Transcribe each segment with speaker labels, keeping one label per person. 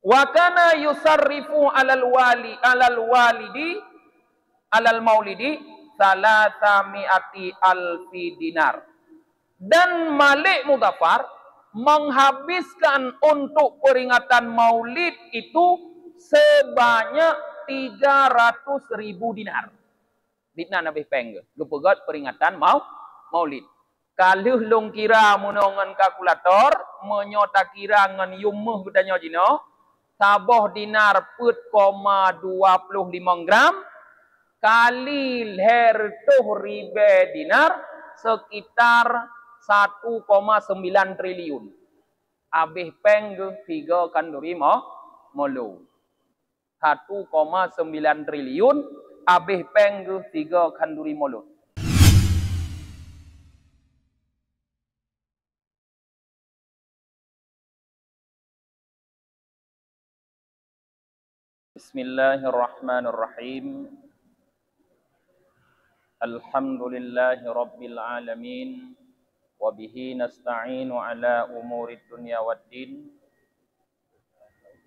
Speaker 1: Wa kana yusarrifu alal maulidi salasami'ati alfi dinar. Dan Malik Mudzaffar menghabiskan untuk peringatan maulid itu sebanyak 300.000 dinar. Ditna Nabi Peng gepegat peringatan maulid. Kalau long kira menongan kalkulator, menyota kira ngan yumuh betanya jino, sabah dinar 4,25 gram, kali hertuh ribe dinar, sekitar 1,9 triliun. Abih peng tiga kanduri molu. 1,9 triliun, abih peng 3 kanduri molu. Bismillahirrahmanirrahim. Alhamdulillahi rabbil alamin. Wabihi nasta'inu ala umurid dunya waddin.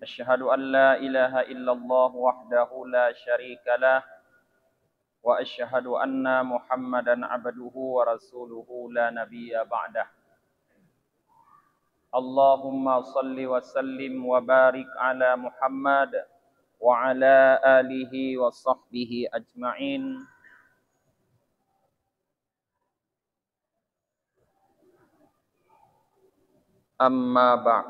Speaker 1: Asyhadu an la ilaha illallah wahdahu la syarikalah. Wa asyhadu anna Muhammadan abduhu wa rasuluhu la nabiyya ba'dah. Allahumma salli wa sallim wa barik ala Muhammad wa ala alihi wa sahbihi ajma'in. Amma ba'd.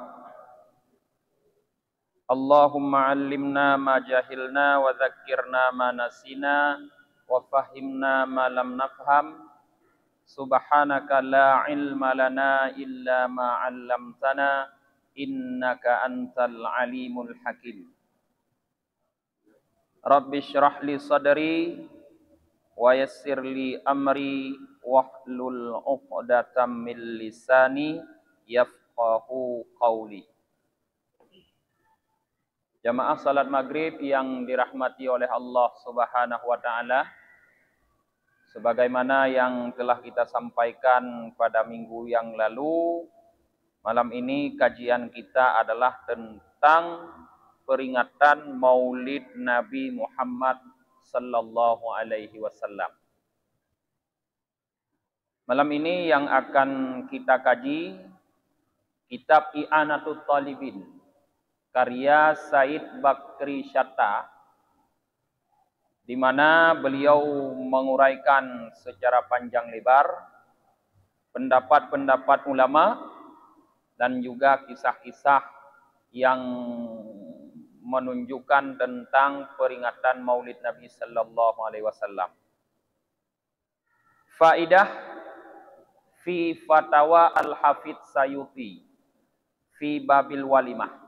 Speaker 1: Allahumma 'allimna ma jahilna wa dzakkirna ma nasina wa fahimna ma lam nafham. Subhanaka la ilma lana illa ma 'allamtana innaka antal alimul hakim. Rabbi shrah li sadri wa yassir li amri wahlul 'uqdatam min lisani yafqahu qawli. Jamaah salat maghrib yang dirahmati oleh Allah Subhanahu wa taala, sebagaimana yang telah kita sampaikan pada minggu yang lalu, malam ini kajian kita adalah tentang peringatan Maulid Nabi Muhammad sallallahu alaihi wasallam. Malam ini yang akan kita kaji kitab I'anatul Talibin karya Said Bakri Shatta, di mana beliau menguraikan secara panjang lebar pendapat-pendapat ulama dan juga kisah-kisah yang menunjukkan tentang peringatan Maulid Nabi sallallahu alaihi wasallam. Faidah fi Fatawa Al-Hafidz Sayuti fi Babil Walimah.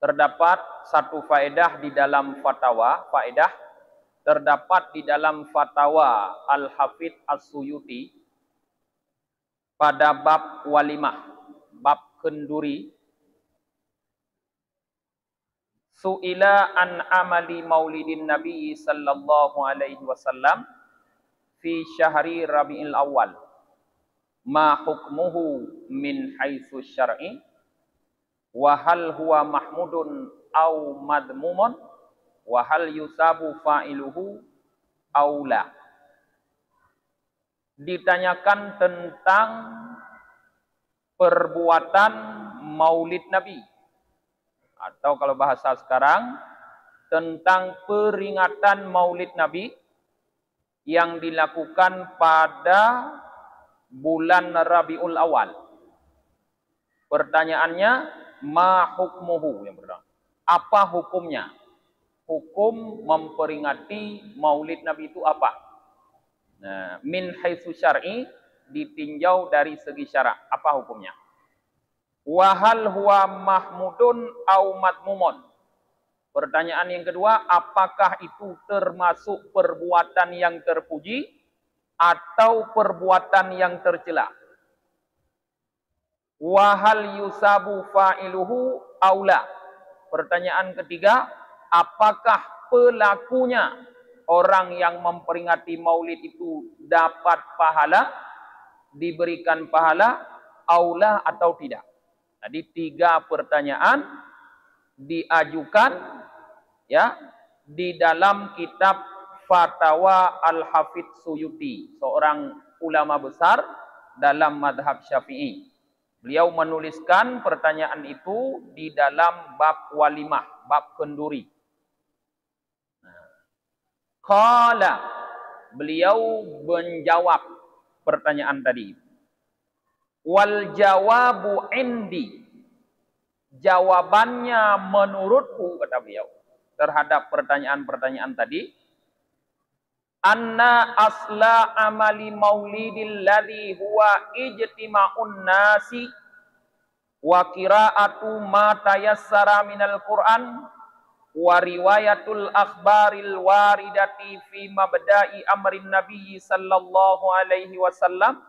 Speaker 1: Terdapat satu faedah di dalam terdapat di dalam fatwa Al-Hafidz As-Suyuti pada bab walimah, bab kenduri. Su'ila an amali maulidin Nabi sallallahu alaihi wasallam fi syahri Rabiul Awal. Ma hukmuhu min haitsu syar'i? Wa hal huwa mahmudun au madmumun? Wa hal yusabu fa'iluhu au la? Ditanyakan tentang perbuatan Maulid Nabi, atau kalau bahasa sekarang tentang peringatan Maulid Nabi yang dilakukan pada bulan Rabiul Awal. Pertanyaannya, ma hukmuhu, yang pertama, apa hukumnya? Hukum memperingati Maulid Nabi itu apa? Nah, min haitsu syar'i, ditinjau dari segi syarak, apa hukumnya? Wa hal huwa mahmudun au madmumun. Pertanyaan yang kedua, apakah itu termasuk perbuatan yang terpuji atau perbuatan yang tercela? Wa hal yusabu fa'iluhu au la? Pertanyaan ketiga, apakah pelakunya, orang yang memperingati Maulid itu dapat pahala, diberikan pahala, au la atau tidak? Jadi 3 pertanyaan diajukan ya di dalam kitab Fatwa Al-Hafidz Suyuti, seorang ulama besar dalam madhab Syafi'i. Beliau menuliskan pertanyaan itu di dalam bab walimah, bab kenduri. Qala, beliau menjawab pertanyaan tadi. Wal jawabu indi, jawabannya menurutku, kata beliau, terhadap pertanyaan-pertanyaan tadi, anna asla amali maulidil ladzi huwa ijtima'un nasi wa qira'atu ma tayassara minal Qur'an wa riwayatul akhbaril waridati fi mabda'i amrin nabiy sallallahu alaihi wasallam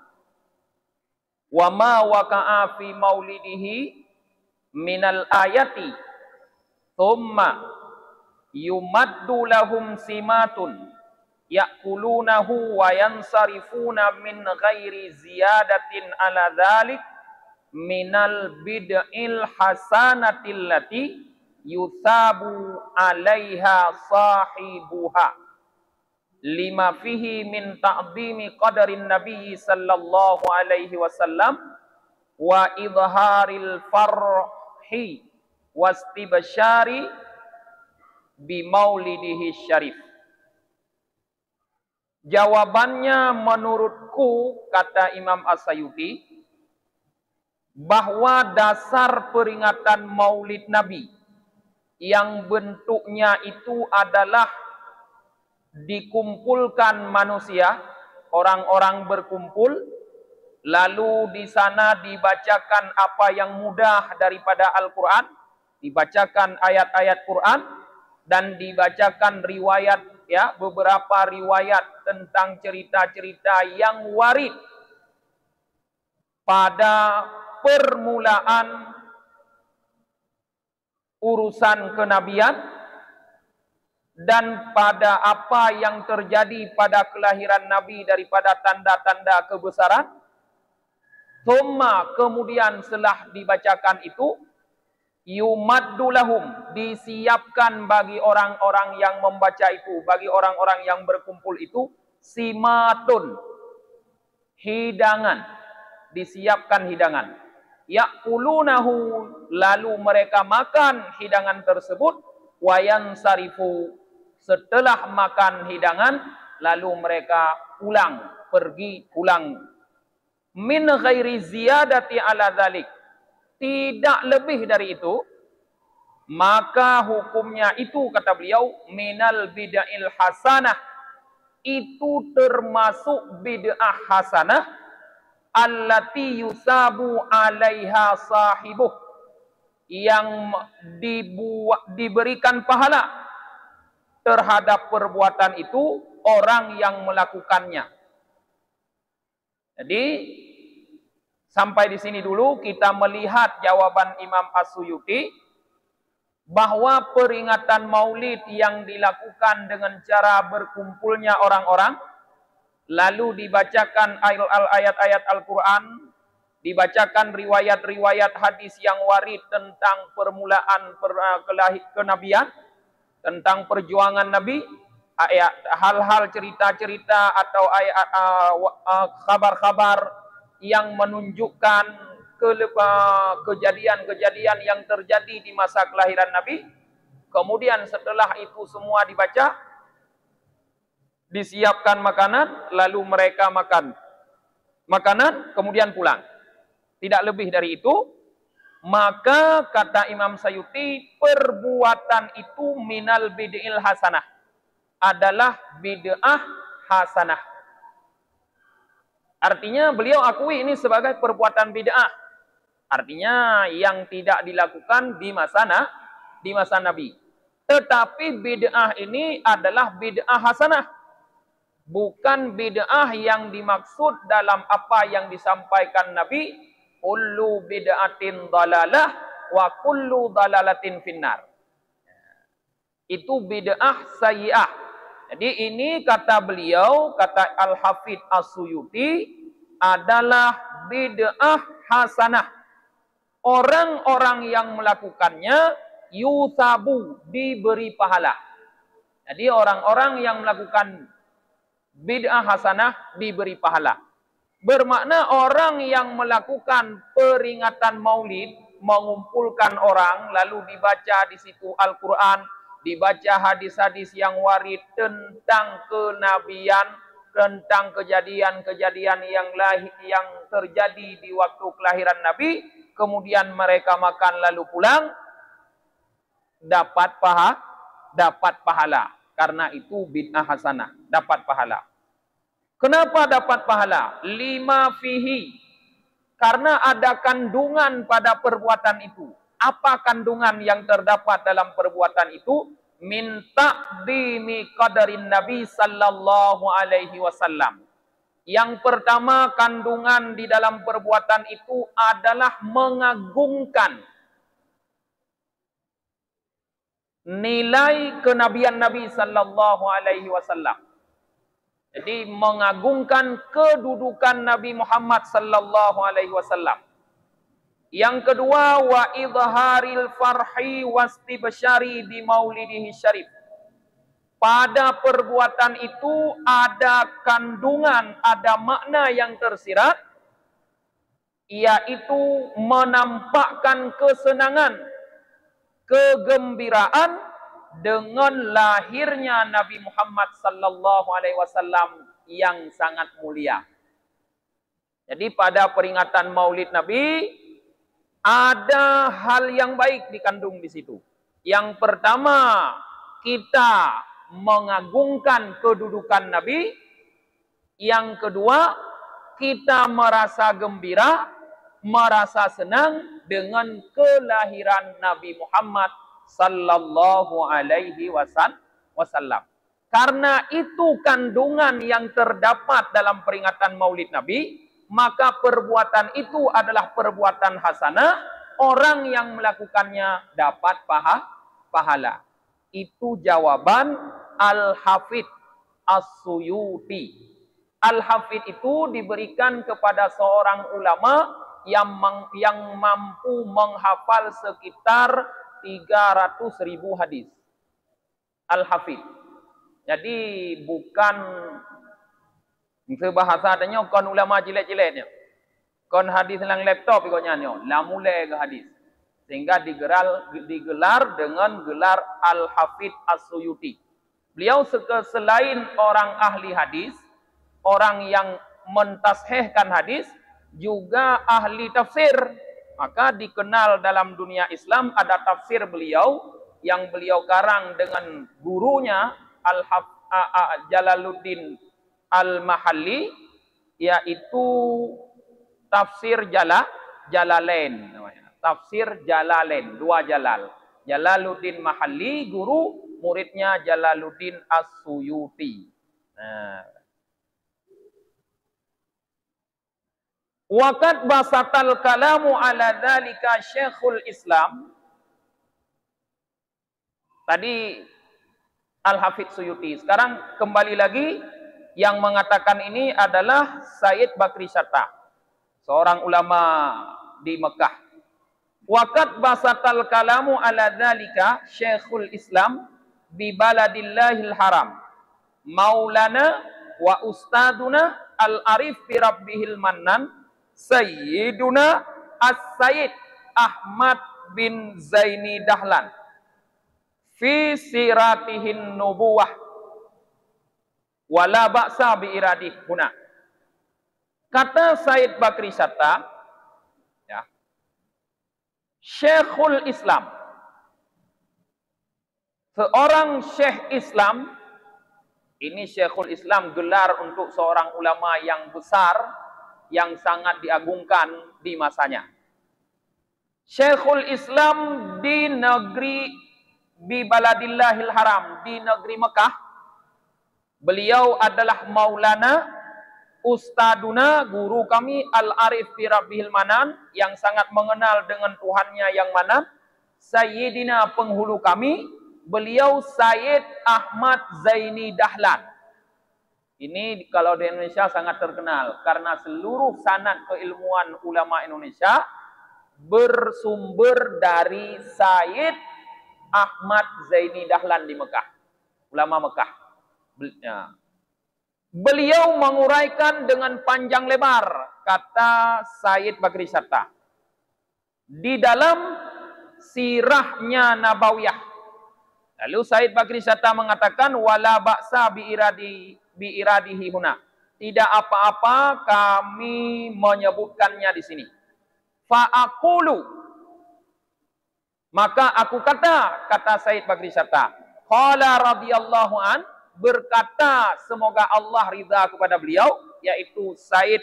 Speaker 1: wa ma waqa'a fi maulidihi minal ayati thumma yumaddu lahum simatun ya'kulunahu wa yansarifuna min ghairi ziyadatin ala dhalik minal bid'il hasanatil lati yuthabu alaiha sahibuha lima fihi min ta'zimi qadarin nabiy sallallahu alaihi wasallam wa idharil farhi wastibsyari bi maulidihi syarif. Jawabannya menurutku, kata Imam As-Sayuti, bahwa dasar peringatan maulid Nabi yang bentuknya itu adalah dikumpulkan manusia, orang-orang berkumpul, lalu di sana dibacakan apa yang mudah daripada Al-Quran, dibacakan ayat-ayat Quran, dan dibacakan riwayat, ya, beberapa riwayat tentang cerita-cerita yang warid pada permulaan urusan kenabian dan pada apa yang terjadi pada kelahiran Nabi daripada tanda-tanda kebesaran. Thumma, kemudian setelah dibacakan itu, yumaddu lahum, disiapkan bagi orang-orang yang membaca itu, bagi orang-orang yang berkumpul itu, simatun, hidangan, disiapkan hidangan. Ya'kulunahu, lalu mereka makan hidangan tersebut, wayansarifu, setelah makan hidangan, lalu mereka pulang, pergi pulang. Min ghairi ziyadati ala dhalik, tidak lebih dari itu, maka hukumnya itu, kata beliau, minal bid'il hasanah, itu termasuk bid'ah hasanah, allati yusabu alaiha sahibuh, yang diberikan pahala terhadap perbuatan itu orang yang melakukannya. Jadi sampai di sini dulu kita melihat jawaban Imam As-Suyuti bahwa peringatan maulid yang dilakukan dengan cara berkumpulnya orang-orang, lalu dibacakan ayat-ayat Al-Quran, dibacakan riwayat-riwayat hadis yang warid tentang permulaan kenabian, tentang perjuangan Nabi, hal-hal cerita-cerita atau kabar-kabar yang menunjukkan kejadian-kejadian yang terjadi di masa kelahiran Nabi. Kemudian setelah itu semua dibaca, disiapkan makanan, lalu mereka makan makanan, kemudian pulang. Tidak lebih dari itu. Maka kata Imam Sayuti, perbuatan itu minal bid'il hasanah, adalah bid'ah hasanah. Artinya beliau akui ini sebagai perbuatan bid'ah. Artinya yang tidak dilakukan di masa Nabi. Tetapi bid'ah ini adalah bid'ah hasanah. Bukan bid'ah yang dimaksud dalam apa yang disampaikan Nabi, kullu bid'atin dalalah wa kullu dalalatin finnar. Itu bid'ah sayyi'ah. Jadi ini kata beliau, kata Al-Hafidz As-Suyuti, adalah bid'ah hasanah. Orang-orang yang melakukannya yusabu, diberi pahala. Jadi orang-orang yang melakukan bid'ah hasanah diberi pahala. Bermakna orang yang melakukan peringatan maulid, mengumpulkan orang, lalu dibaca di situ Al-Quran, dibaca hadis-hadis yang warid tentang kenabian, tentang kejadian-kejadian yang terjadi di waktu kelahiran Nabi, kemudian mereka makan lalu pulang, dapat pahala. Karena itu bid'ah hasanah, dapat pahala. Kenapa dapat pahala? Lima fihi. Karena ada kandungan pada perbuatan itu. Apa kandungan yang terdapat dalam perbuatan itu? Min ta'dimi qadarin Nabi sallallahu alaihi wasallam. Yang pertama, kandungan di dalam perbuatan itu adalah mengagungkan nilai kenabian Nabi sallallahu alaihi wasallam. Jadi mengagungkan kedudukan Nabi Muhammad sallallahu alaihi wasallam. Yang kedua, wa idharil farhi wastibsyari bi maulidihi syarif. Pada perbuatan itu ada kandungan, ada makna yang tersirat, yaitu menampakkan kesenangan, kegembiraan dengan lahirnya Nabi Muhammad sallallahu alaihi wasallam yang sangat mulia. Jadi pada peringatan Maulid Nabi ada hal yang baik dikandung di situ. Yang pertama, kita mengagungkan kedudukan Nabi. Yang kedua, kita merasa gembira, merasa senang dengan kelahiran Nabi Muhammad sallallahu alaihi wasallam. Karena itu kandungan yang terdapat dalam peringatan Maulid Nabi, maka perbuatan itu adalah perbuatan hasanah. Orang yang melakukannya dapat pahala. Itu jawaban Al-Hafidh As-Suyuti. Al-Hafidh itu diberikan kepada seorang ulama yang mampu menghafal sekitar 300.000 hadis. Al-Hafidh. Jadi bukan bahasa adanya kon ulama jelek-jeleknya. Kon hadis lang laptop ikutnya nyo, la mulai ke hadis. Sehingga digelar dengan gelar Al-Hafidh As-Suyuti. Beliau selain orang ahli hadis, orang yang mentashehkan hadis, juga ahli tafsir. Maka dikenal dalam dunia Islam ada tafsir beliau yang beliau karang dengan gurunya Jalaluddin Al-Mahalli, yaitu tafsir Jalalain. Tafsir Jalalain, dua Jalal. Jalaluddin Mahalli, guru, muridnya Jalaluddin As-Suyuti. Waqad basatal kalamu ala dzalika Syekhul Islam. Tadi Al-Hafidh Suyuti. Sekarang kembali lagi yang mengatakan ini adalah Sayyid Bakri Syatta, seorang ulama di Mekah. Waqad basatal kalamu ala dzalika Syekhul Islam bi baladillahil haram. Maulana wa ustaduna al-arif bi rabbihil mannan Sayyiduna As-Sayyid Ahmad bin Zaini Dahlan fi siratihin nubuwah wala ba'sa bi iradih huna. Kata Sayyid Bakri Syatta, ya, Syekhul Islam, seorang Syekh Islam, ini Syekhul Islam gelar untuk seorang ulama yang besar, yang sangat diagungkan di masanya. Syekhul Islam di negeri bi baladillahil haram, di negeri Mekah. Beliau adalah Maulana, Ustaduna, guru kami, Al-Arif bi Rabbihil Manan, yang sangat mengenal dengan Tuhannya yang mana. Sayyidina, penghulu kami, beliau Sayyid Ahmad Zaini Dahlan. Ini kalau di Indonesia sangat terkenal karena seluruh sanad keilmuan ulama Indonesia bersumber dari Sayyid Ahmad Zaini Dahlan di Mekah. Ulama Mekah. Beliau menguraikan dengan panjang lebar, kata Said Bakri Shatta, di dalam sirahnya Nabawiyah. Lalu Said Bakri Shatta mengatakan, wala ba'sa bi iradihi huna. Tidak apa-apa kami menyebutkannya di sini. Fa'aqulu, maka aku kata Said Bakri Shatta, qala radhiyallahu an, berkata semoga Allah ridha kepada beliau, yaitu Said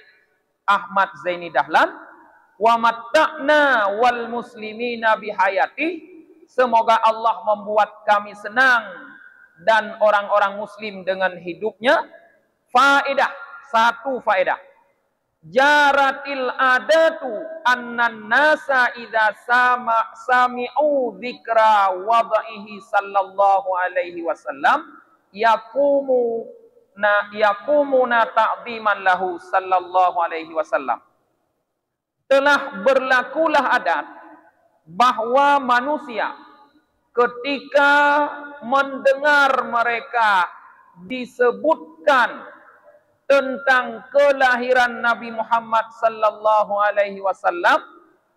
Speaker 1: Ahmad Zaini Dahlan, wa matta'na wal muslimina bihayati, semoga Allah membuat kami senang dan orang-orang muslim dengan hidupnya. Faedah, satu faedah, jaratil adatu annan nasa idza sami'u dzikra wadaihi sallallahu alaihi wasallam yakumuna ta'ziman lahu sallallahu alaihi wasallam. Telah berlakulah adat bahwa manusia ketika mendengar mereka disebutkan tentang kelahiran Nabi Muhammad sallallahu alaihi wasallam,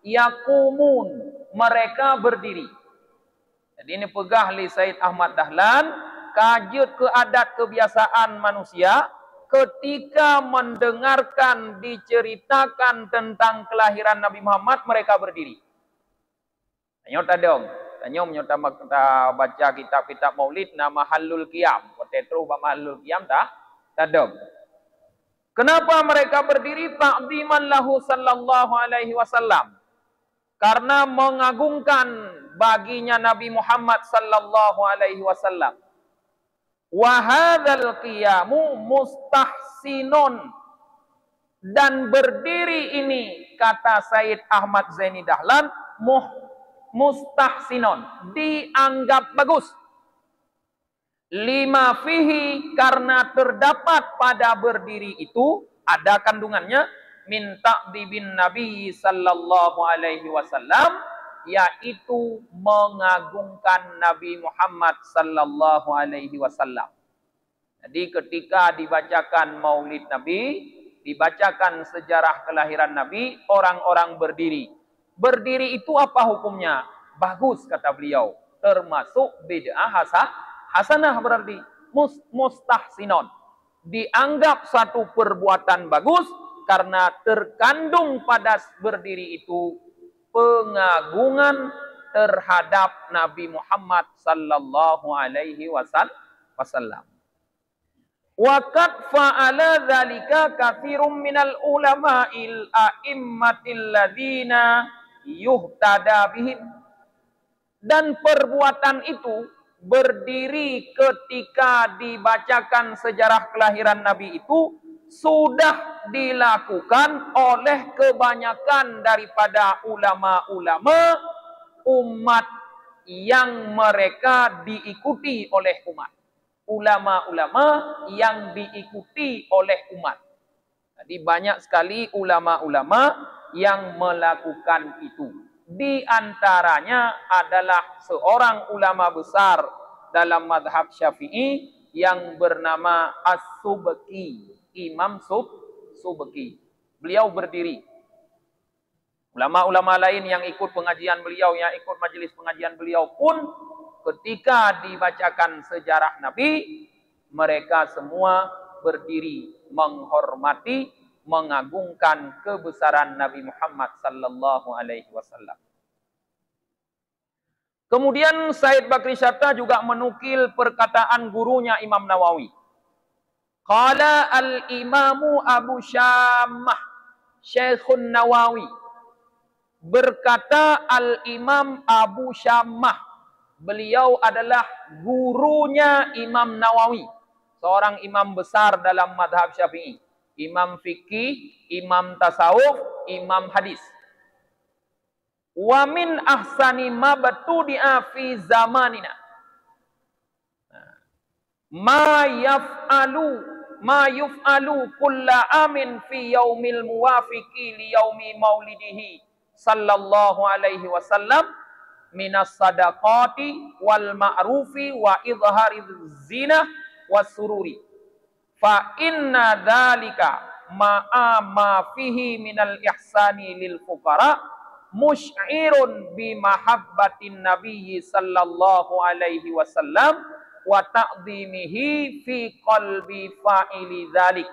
Speaker 1: yakumun, mereka berdiri. Jadi ini pegah li Said Ahmad Dahlan, kajut ke adat kebiasaan manusia ketika mendengarkan diceritakan tentang kelahiran Nabi Muhammad, mereka berdiri. Nyota dong, nyota baca kitab-kitab Maulid nama Halul Qiyam, tetru ba Halul Qiyam tak dong. Kenapa mereka berdiri? Ta'ziman lahu sallallahu alaihi wasallam, karena mengagungkan baginya Nabi Muhammad sallallahu alaihi wasallam. Wa hadzal qiyamu mustahsinun, dan berdiri ini, kata Said Ahmad Zaini Dahlan, mustahsinun, dianggap bagus. Lima fihi, karena terdapat pada berdiri itu, ada kandungannya, min ta'dibin Nabi sallallahu alaihi wasallam, yaitu mengagungkan Nabi Muhammad sallallahu alaihi wasallam. Jadi ketika dibacakan Maulid Nabi, dibacakan sejarah kelahiran Nabi, orang-orang berdiri. Berdiri itu apa hukumnya? Bagus, kata beliau. Termasuk bid'ah hasanah, berarti mustahsinon. Dianggap satu perbuatan bagus karena terkandung pada berdiri itu pengagungan terhadap Nabi Muhammad sallallahu alaihi wasallam. Waqad fa'ala dzalika katsirum minal ulama'il a'immatil ladzina yuhtada bihim. Dan perbuatan itu, berdiri ketika dibacakan sejarah kelahiran Nabi itu, sudah dilakukan oleh kebanyakan daripada ulama-ulama umat yang mereka diikuti oleh umat. Ulama-ulama yang diikuti oleh umat. Jadi banyak sekali ulama-ulama yang melakukan itu. Di antaranya adalah seorang ulama besar dalam mazhab Syafi'i yang bernama As-Subki, Imam Subki. Beliau berdiri. Ulama-ulama lain yang ikut pengajian beliau, yang ikut majelis pengajian beliau pun ketika dibacakan sejarah Nabi, mereka semua berdiri menghormati, mengagungkan kebesaran Nabi Muhammad sallallahu alaihi wasallam. Kemudian Said Bakri Shatta juga menukil perkataan gurunya Imam Nawawi. Qala al-Imamu Abu Syamah Syekhun Nawawi, berkata Al-Imam Abu Syamah, beliau adalah gurunya Imam Nawawi, seorang imam besar dalam mazhab Syafi'i, imam fikih, imam tasawuf, imam hadis. Wa min ahsani ma batudi'a fi zamanina ma yuf'alu kulla amin fi yaumil muwafiqi li yaumi maulidihi sallallahu alaihi wasallam minas sadaqati wal ma'rufi wa idhariz zinah was sururi. Fa inna dzalika ma'a ma fihi minal ihsani lil fuqara musy'irun bi mahabbatin nabiyyi sallallahu alaihi wasallam wa ta'dhimihi fi qalbi fa'ili dzalik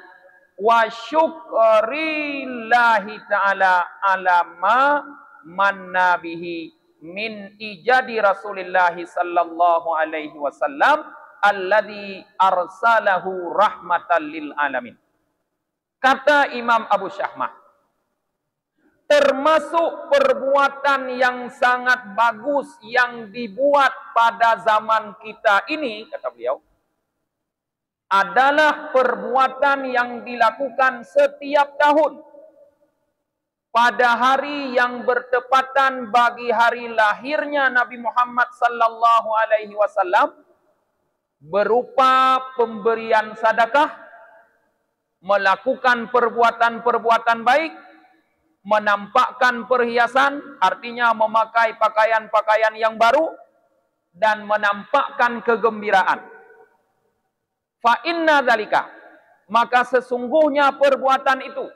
Speaker 1: wa syukrillahi ta'ala ala ma manna bihi min ijadi Rasulillah sallallahu alaihi wasallam alladhi arsalahu rahmatan lil alamin. Kata Imam Abu Syahmah, termasuk perbuatan yang sangat bagus yang dibuat pada zaman kita ini, kata beliau, adalah perbuatan yang dilakukan setiap tahun pada hari yang bertepatan bagi hari lahirnya Nabi Muhammad sallallahu alaihi wasallam, berupa pemberian sedekah, melakukan perbuatan-perbuatan baik, menampakkan perhiasan, artinya memakai pakaian-pakaian yang baru, dan menampakkan kegembiraan. Fa inna dzalika, maka sesungguhnya perbuatan itu,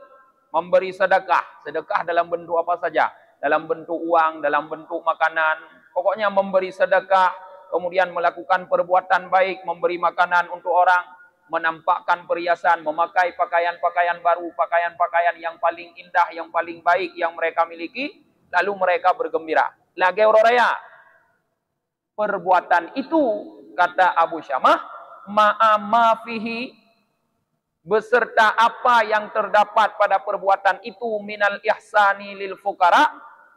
Speaker 1: memberi sedekah, sedekah dalam bentuk apa saja, dalam bentuk uang, dalam bentuk makanan, pokoknya memberi sedekah, kemudian melakukan perbuatan baik, memberi makanan untuk orang, menampakkan perhiasan, memakai pakaian-pakaian baru, pakaian-pakaian yang paling indah, yang paling baik yang mereka miliki, lalu mereka bergembira. Lagi raya. Perbuatan itu, kata Abu Syamah, ma'ama fihi, beserta apa yang terdapat pada perbuatan itu minal ihsani lil fuqara,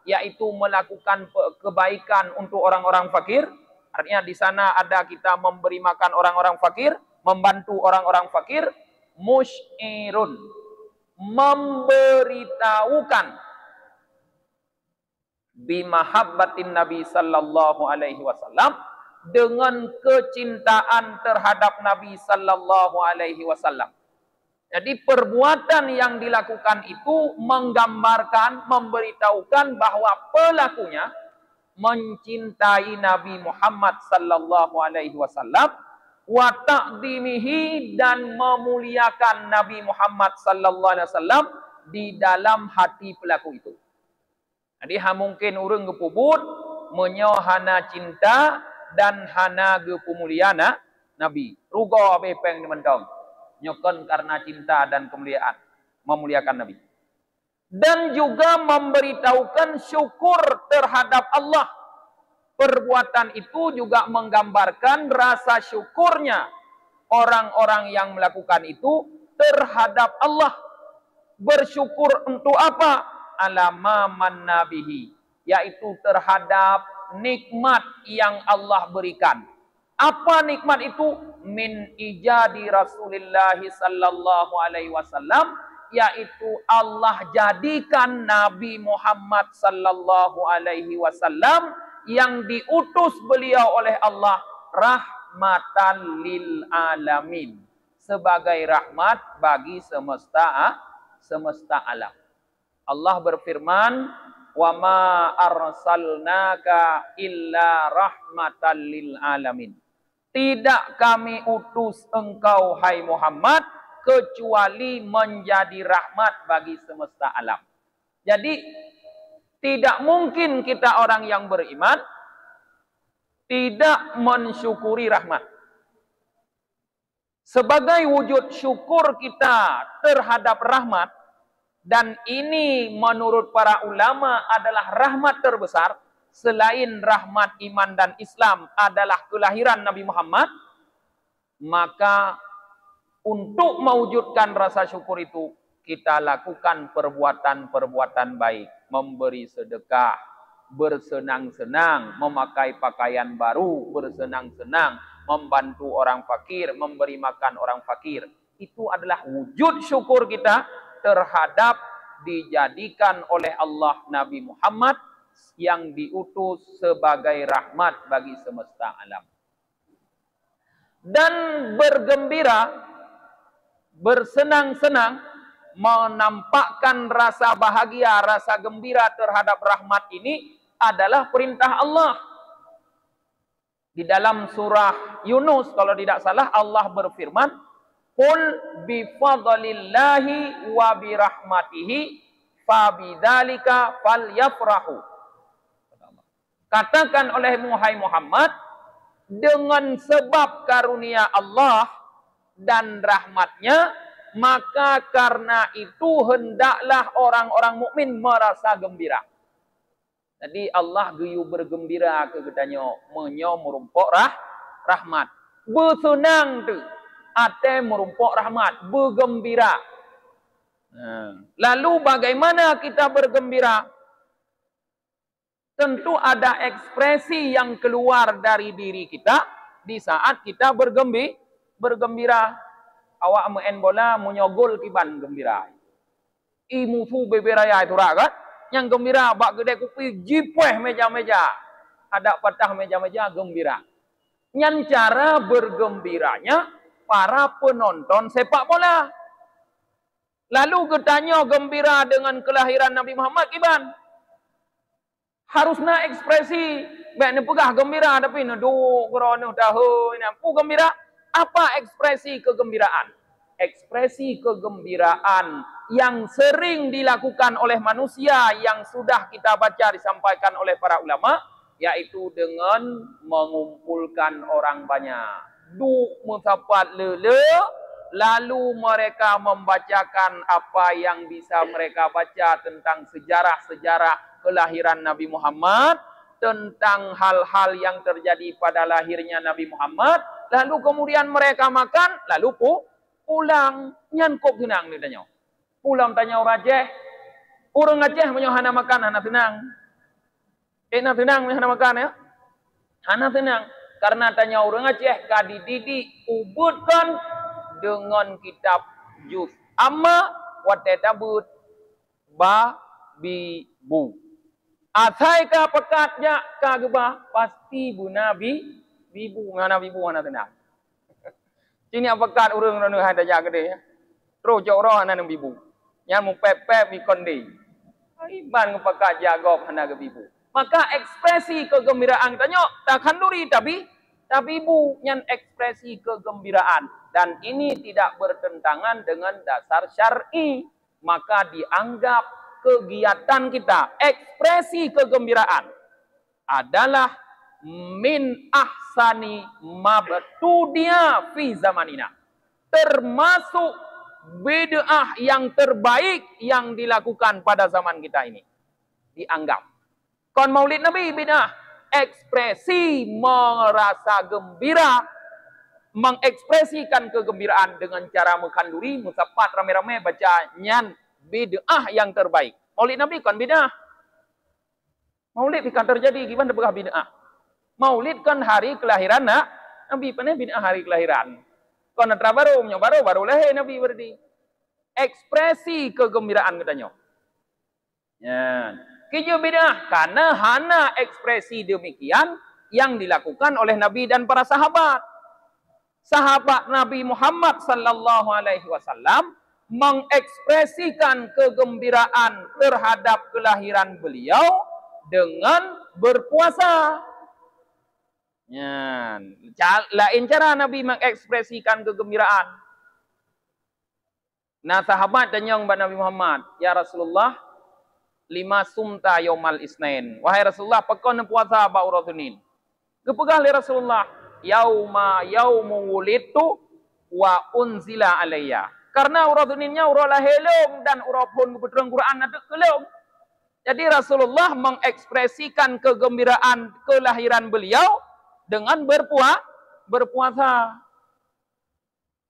Speaker 1: yaitu melakukan kebaikan untuk orang-orang fakir. Artinya di sana ada kita memberi makan orang-orang fakir, membantu orang-orang fakir, musyirun, memberitahukan bimahabbatin Nabi sallallahu alaihi wasallam, dengan kecintaan terhadap Nabi sallallahu alaihi wasallam. Jadi perbuatan yang dilakukan itu menggambarkan, memberitahukan bahwa pelakunya mencintai Nabi Muhammad sallallahu alaihi wasallam, wa ta'dhimihi, dan memuliakan Nabi Muhammad sallallahu alaihi wasallam di dalam hati pelaku itu. Jadi mungkin urang gepubut menyohana cinta dan hana gepemuliana Nabi. Rugo bepeng dimentong. Nyokon karena cinta dan kemuliaan, memuliakan Nabi. Dan juga memberitahukan syukur terhadap Allah. Perbuatan itu juga menggambarkan rasa syukurnya orang-orang yang melakukan itu terhadap Allah. Bersyukur untuk apa? Alama manna bihi, yaitu terhadap nikmat yang Allah berikan. Apa nikmat itu? Min ijadi Rasulillah sallallahu alaihi wasallam, yaitu Allah jadikan Nabi Muhammad sallallahu alaihi wasallam yang diutus beliau oleh Allah rahmatan lil alamin, sebagai rahmat bagi semesta alam. Allah berfirman, wa ma arsalnaka illa rahmatan lil alamin. Tidak kami utus engkau hai Muhammad kecuali menjadi rahmat bagi semesta alam. Jadi tidak mungkin kita orang yang beriman tidak mensyukuri rahmat. Sebagai wujud syukur kita terhadap rahmat, dan ini menurut para ulama adalah rahmat terbesar, selain rahmat iman dan Islam adalah kelahiran Nabi Muhammad, maka untuk mewujudkan rasa syukur itu, kita lakukan perbuatan-perbuatan baik, memberi sedekah, bersenang-senang, memakai pakaian baru, bersenang-senang, membantu orang fakir, memberi makan orang fakir. Itu adalah wujud syukur kita terhadap dijadikan oleh Allah Nabi Muhammad yang diutus sebagai rahmat bagi semesta alam. Dan bergembira, bersenang-senang, menampakkan rasa bahagia, rasa gembira terhadap rahmat ini adalah perintah Allah. Di dalam surah Yunus, kalau tidak salah, Allah berfirman, "Qul bi fadlillahi wa bi rahmatihi fabidzalika falyafrahu." Katakan oleh Muhammad, dengan sebab karunia Allah dan rahmatnya, maka karena itu hendaklah orang-orang mukmin merasa gembira. Jadi Allah geyu bergembira ke katanya, menyo merumpok rahmat. Bersenang tu, ate merumpok rahmat, bergembira. Lalu bagaimana kita bergembira? Tentu ada ekspresi yang keluar dari diri kita di saat kita bergembira. Awak main bola menyogol kiban gembira. Musuh beberaya itu kan? Yang gembira bak gede kupi jipeh meja-meja. Ada patah meja-meja gembira. Yang cara bergembiranya para penonton sepak bola. Lalu ketanya gembira dengan kelahiran Nabi Muhammad kiban. Harusnya ekspresi baik ni pegah gembira tapi neduk gerono tahu ini pu gembira. Apa ekspresi kegembiraan? Ekspresi kegembiraan yang sering dilakukan oleh manusia yang sudah kita baca disampaikan oleh para ulama, yaitu dengan mengumpulkan orang banyak. Duk musapat lele, lalu mereka membacakan apa yang bisa mereka baca tentang sejarah-sejarah kelahiran Nabi Muhammad, tentang hal-hal yang terjadi pada lahirnya Nabi Muhammad, lalu kemudian mereka makan, lalu pulang. Nyan kok tenang ni tanya. Pulang tanya orang Aceh punya hana makan, hana tenang. Hana tenang hana makan ya. Hana tenang. Karena tanya orang Aceh, kadididi ubutkan dengan kitab juz amma watetabut bu. Asai ka pekatnya kagebah pasti bu nabi bibu ngana bibu hana tenang. Sini apakah orang ada jaga dia? Terus jorah hana bibu. Yang mu pepep di kondi. Iban apakah jaga hana bibu. Maka ekspresi kegembiraan tanya tak kanduri tapi ibu yang ekspresi kegembiraan dan ini tidak bertentangan dengan dasar syar'i, maka dianggap kegiatan kita ekspresi kegembiraan adalah min ahsani mabtudia fi zamanina, termasuk bid'ah yang terbaik yang dilakukan pada zaman kita ini. Dianggap kon maulid Nabi bid'ah, ekspresi merasa gembira, mengekspresikan kegembiraan dengan cara mengkanduri, musapat rame-rame baca nyan, bid'ah yang terbaik. Maulid Nabi kan bid'ah. Maulid kan terjadi gimana bekah bid'ah. Maulid kan hari kelahiran Nabi, pernah bid'ah hari kelahiran. Kon baru lahir Nabi berarti. Ekspresi kegembiraan katanya. Ya. Kijo bid'ah karena hana ekspresi demikian yang dilakukan oleh Nabi dan para sahabat. Sahabat Nabi Muhammad sallallahu alaihi wasallam mengekspresikan kegembiraan terhadap kelahiran beliau dengan berpuasa. Ya, lain cara Nabi mengekspresikan kegembiraan. Nah, sahabat tanya kepada Nabi Muhammad, "Ya Rasulullah, lima sumta yaumal isnain." Wahai Rasulullah, pekon puasa ba uratunin. Kepegah li Rasulullah, yaumu wulidtu wa unzila alayya. Karena uratuninnya uralah helom dan urapun kebetulan Quran ada kelom. Jadi Rasulullah mengekspresikan kegembiraan kelahiran beliau dengan berpuasa.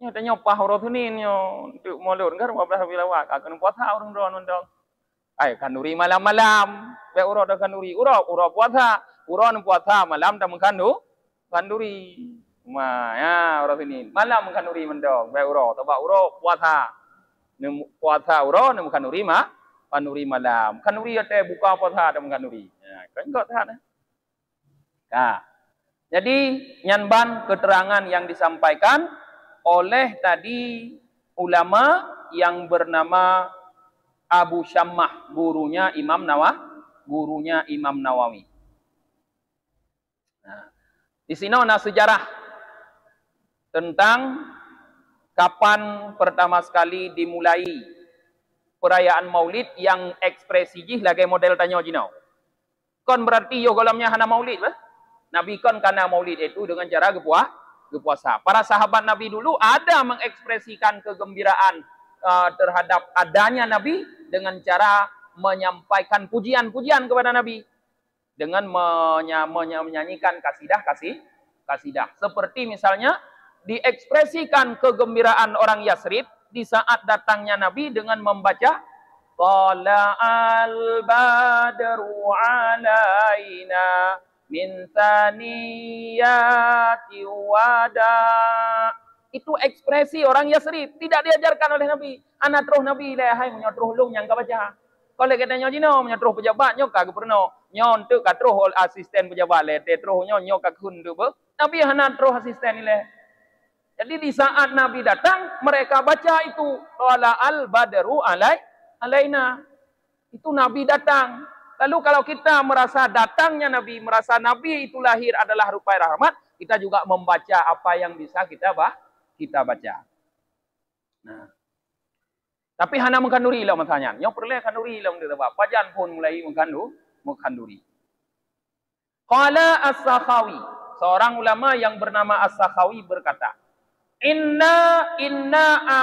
Speaker 1: Ya tanya apa uratunin yo untuk molor kan 12 bilawak akan puasa orang dong. Ay kanuri malam-malam, be uro da kanuri, uro puasa malam dah kanduri. Ya uro sini. Malam kanduri mendong, be uro, toba uro puasa. Puasa uro nem kanduri kanduri malam. Kanduri ate buka puasa dem kanduri. Ya, kan kok tahan. Nah. Jadi nyanban keterangan yang disampaikan oleh tadi ulama yang bernama Abu Syammah, gurunya Imam gurunya Imam Nawawi. Nah, di sini ada sejarah tentang kapan pertama sekali dimulai perayaan Maulid yang ekspresi jih lagi model tanya jinau. Kon berarti yo golamnya hana Maulid, bah? Nabi kon karena Maulid itu dengan cara berpuasa. Para sahabat Nabi dulu ada mengekspresikan kegembiraan terhadap adanya Nabi dengan cara menyampaikan pujian-pujian kepada Nabi dengan menyanyikan kasidah. Seperti misalnya diekspresikan kegembiraan orang Yasrib di saat datangnya Nabi dengan membaca Tala'al badru alaina min thaniyati wada. Itu ekspresi orang Yasrib, tidak diajarkan oleh Nabi. Anak terus Nabi lehai menyotruh lung yang baca. Kalau kita nyo jino menyotruh pejabat nyo ka gubernur, nyo tu ka terus asisten pejabat le, terus nyo ka kun tu be. Nabi hana terus asisten ile. Jadi di saat Nabi datang, mereka baca itu Tala'al badru alaina. Itu Nabi datang. Lalu kalau kita merasa datangnya Nabi, merasa Nabi itu lahir adalah rupa rahmat, kita juga membaca apa yang bisa kita baca. Nah, tapi hana mengkanduri lah masanya. Yang perlu kanduri lah menurut apa? Pajan pun mulai mengkanduri. Qala As-Sakhawi, seorang ulama yang bernama As-Sakhawi berkata, Inna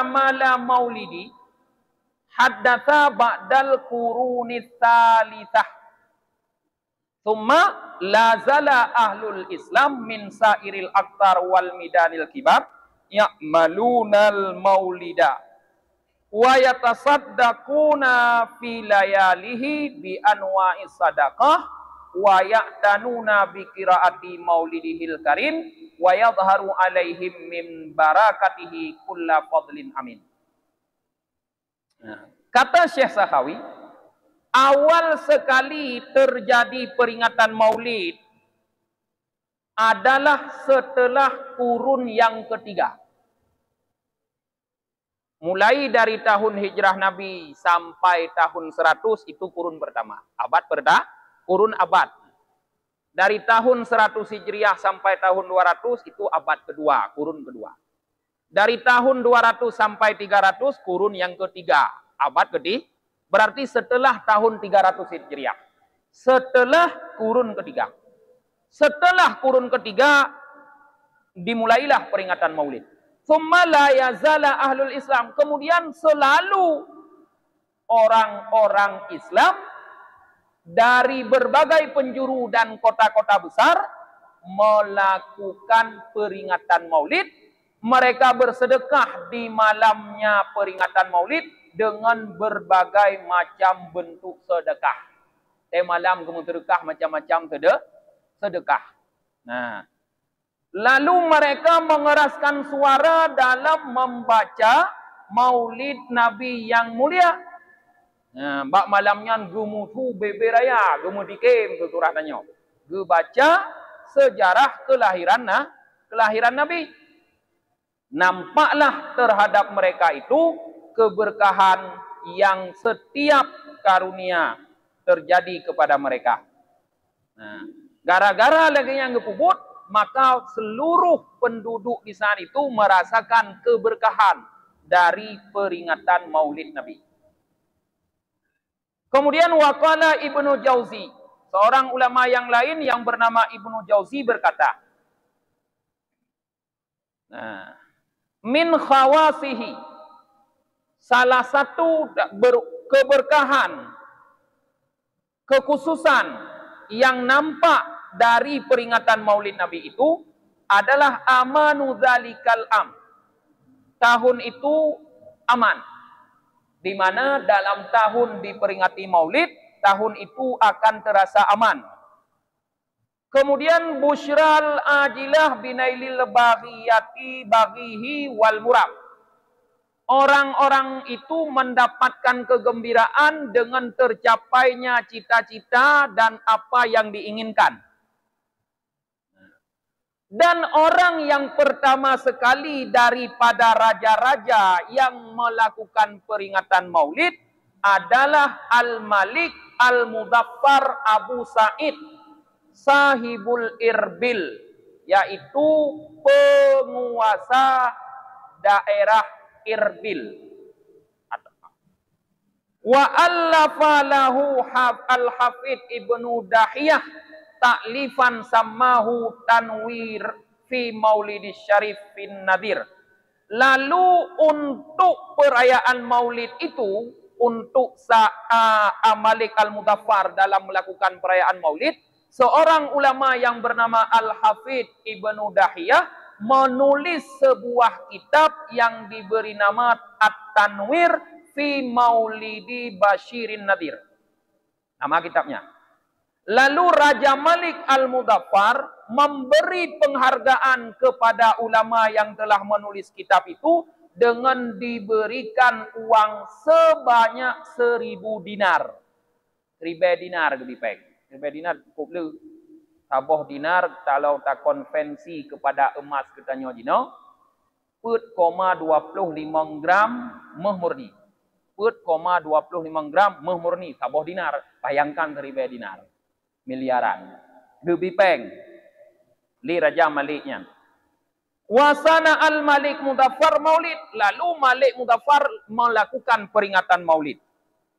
Speaker 1: amala maulidi haddatha ba'dal qurunit thalithah. Thumma lazala ahlul Islam min sairil aktar wal midanil kibar ya'malunal maulida wa yatasaddaquna fi layalihi bi anwa'is sadaqah wa ya'tanuna bi qiraati maulidihil karim wa yadhharu alaihim min barakatihi kulla fadlin amin. Kata Syekh Sakhawi, awal sekali terjadi peringatan Maulid adalah setelah kurun yang ketiga. Mulai dari tahun hijrah Nabi sampai tahun 100 itu kurun pertama. Kurun abad. Dari tahun 100 Hijriah sampai tahun 200 itu abad kedua, kurun kedua. Dari tahun 200 sampai 300 kurun yang ketiga, abad ketiga. Berarti setelah tahun 300 Hijriah. Setelah kurun ketiga. Setelah kurun ketiga dimulailah peringatan Maulid. Tsumma la yazala ahlul Islam. Kemudian selalu orang-orang Islam dari berbagai penjuru dan kota-kota besar melakukan peringatan Maulid. Mereka bersedekah di malamnya peringatan Maulid dengan berbagai macam bentuk sedekah. Malam kamu sedekah macam-macam sedekah. Nah, lalu mereka mengeraskan suara dalam membaca Maulid Nabi yang mulia. Bak malamnya gemu tu beberaya, gemu dikem tu surah tanya. Ge baca sejarah kelahiran Nabi. Nampaklah terhadap mereka itu keberkahan yang setiap karunia terjadi kepada mereka. Nah, gara-gara lagi yang ngepubut, maka seluruh penduduk di sana itu merasakan keberkahan dari peringatan Maulid Nabi. Kemudian waqala Ibnu Jauzi, seorang ulama yang lain yang bernama Ibnu Jauzi berkata, min khawasihi, salah satu keberkahan, kekhususan yang nampak dari peringatan Maulid Nabi itu adalah amanu dzalikal am. Tahun itu aman. Di mana dalam tahun diperingati Maulid, tahun itu akan terasa aman. Kemudian busyral ajilah binailil baghiyati baghihi wal murab. Orang-orang itu mendapatkan kegembiraan dengan tercapainya cita-cita dan apa yang diinginkan. Dan orang yang pertama sekali daripada raja-raja yang melakukan peringatan Maulid adalah Al-Malik Al-Mudaffar Abu Sa'id sahibul Irbil, yaitu penguasa daerah Irbil. Wa allafa lahu al-Hafidh Ibnu Dahiyah ta'lifan sammahu Tanwir fi Maulidis Syarif bin Nadir. Lalu untuk perayaan Maulid itu, untuk Malik Al-Mudaffar dalam melakukan perayaan Maulid, seorang ulama yang bernama Al-Hafidh Ibnu Dahiyah menulis sebuah kitab yang diberi nama At-Tanwir fi Maulidi Basyirin Nadir. Nama kitabnya. Lalu Raja Malik Al-Mudaffar memberi penghargaan kepada ulama yang telah menulis kitab itu dengan diberikan uang sebanyak 1.000 dinar. 1.000 dinar lebih baik. 1.000 dinar cukup le. Sabah dinar kalau tak konvensi kepada emas katanya jino, 4,25 gram murni. 4,25 gram murni sabah dinar. Bayangkan 1.000 dinar. Miliaran. Lebih peng. Li Raja Maliknya. Wasana al-Malik Mudaffar Maulid. Lalu Malik Mudaffar melakukan peringatan Maulid.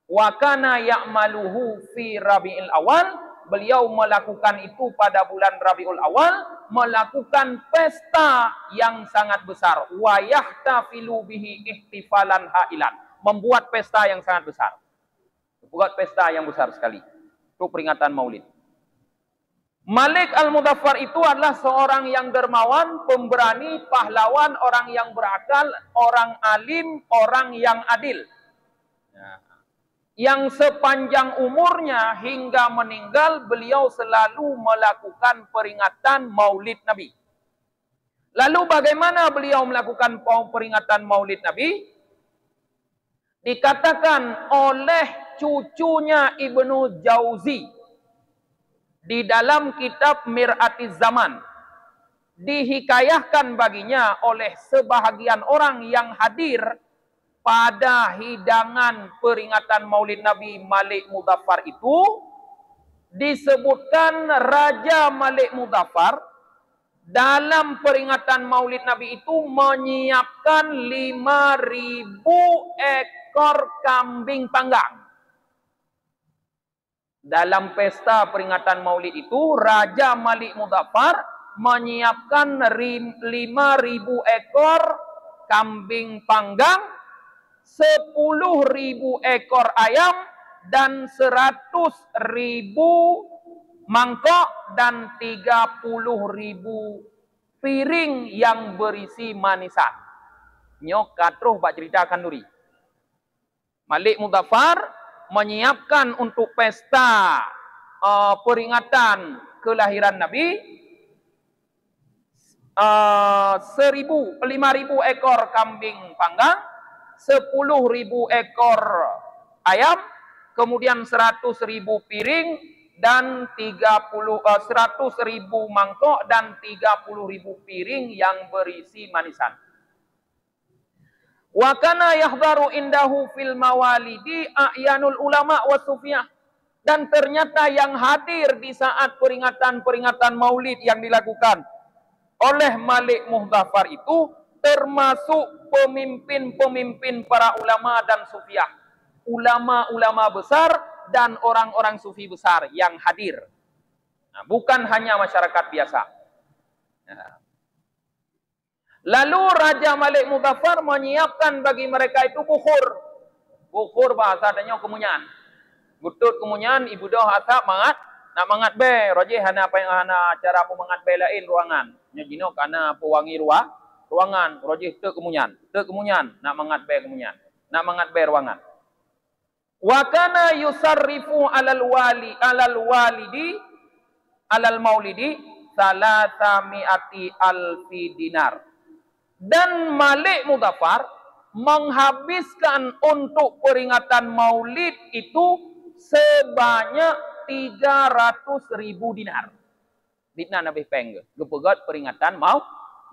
Speaker 1: Wa kana ya'maluhu fi Rabiul Awal. Beliau melakukan itu pada bulan Rabiul Awal. Melakukan pesta yang sangat besar. Wa yahtafilu bihi ihtifalan ha'ilan. Membuat pesta yang sangat besar. Membuat pesta yang besar sekali. Itu peringatan Maulid. Malik Al-Mudaffar itu adalah seorang yang dermawan, pemberani, pahlawan, orang yang berakal, orang alim, orang yang adil. Yang sepanjang umurnya hingga meninggal, beliau selalu melakukan peringatan Maulid Nabi. Lalu bagaimana beliau melakukan peringatan Maulid Nabi? Dikatakan oleh cucunya Ibnu Jauzi di dalam kitab Mir'atiz Zaman, dihikayahkan baginya oleh sebahagian orang yang hadir pada hidangan peringatan Maulid Nabi Malik Mudaffar itu, disebutkan Raja Malik Mudaffar dalam peringatan Maulid Nabi itu menyiapkan 5.000 ekor kambing panggang. Dalam pesta peringatan Maulid itu, Raja Malik Mudaffar menyiapkan 5.000 ekor kambing panggang, 10.000 ekor ayam, dan 100.000 mangkok, dan 30.000 piring yang berisi manisan. Nyok katruh bak ceritakan duri. Malik Mudaffar menyiapkan untuk pesta peringatan kelahiran Nabi 5.000 ekor kambing panggang, 10.000 ekor ayam, kemudian 100.000 piring, dan 100.000 mangkok, dan 30.000 piring yang berisi manisan. Wa kana yahdharu indahu fil mawalidi a'yanul ulama wa sufiyah. Dan ternyata yang hadir di saat peringatan Maulid yang dilakukan oleh Malik Mudaffar itu termasuk pemimpin-pemimpin para ulama dan sufiyah. Ulama-ulama besar dan orang-orang sufi besar yang hadir. Nah, bukan hanya masyarakat biasa. Nah. Lalu Raja Malik Mudaffar menyiapkan bagi mereka itu bukhur. Bukhur bahasa adanya kemunyan. Gutut kemunyan, ibu dah asap mangat. Nak mangat be, roji hana apa yang hana cara pemangat be lain ruangan. Nyajino karena pewangi ruangan. Roji te kemunyan. Nak mangat be kemunyan. Nak mangat be ruangan. Wa kana yusarrifu alal maulidi 300.000 dinar. Dan Malik Mudaffar menghabiskan untuk peringatan Maulid itu sebanyak 300.000 dinar. Dinar Nabi Peng. Gepegat peringatan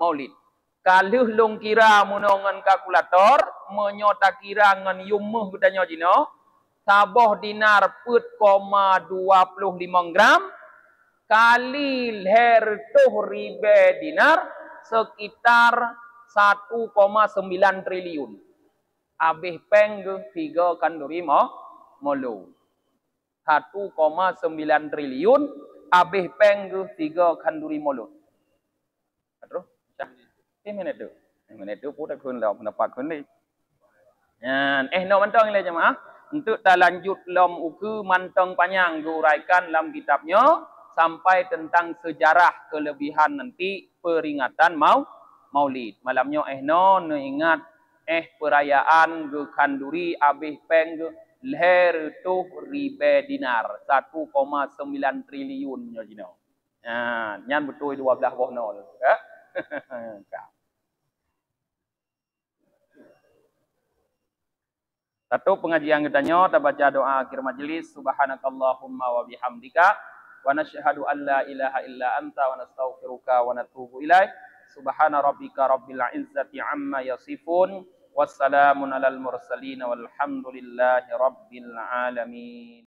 Speaker 1: Maulid. Kalau long kira menongan kalkulator, menyota kira ngan yumuh katanya jino, Saboh dinar 4,25 gram kali ribe dinar sekitar 1,9 triliun. Habis peng 3 kanduri molo. 1,9 triliun habis peng 3 kanduri molo. Terus, minit tu. Minit tu pun dah kun lau pendapat kun ni. No mantang le jemaah. Untuk dah lanjut lom uku mantang panjang diuraikan dalam kitabnya sampai tentang sejarah kelebihan nanti peringatan Maulid. Malamnya no ingat perayaan ge kanduri abih peng leher tu ribe dinar 1,9 triliun nya jino. Nyan betul 12 boh nol. Satu pengajian kita kita baca doa akhir majlis. Subhanakallahumma wa bihamdika wa nashhadu an la ilaha illa anta wa nastaghfiruka wa natubu ilaik. Subhana rabbika rabbil izzati amma yasifun. Wassalamun alal mursalin walhamdulillahi rabbil alamin.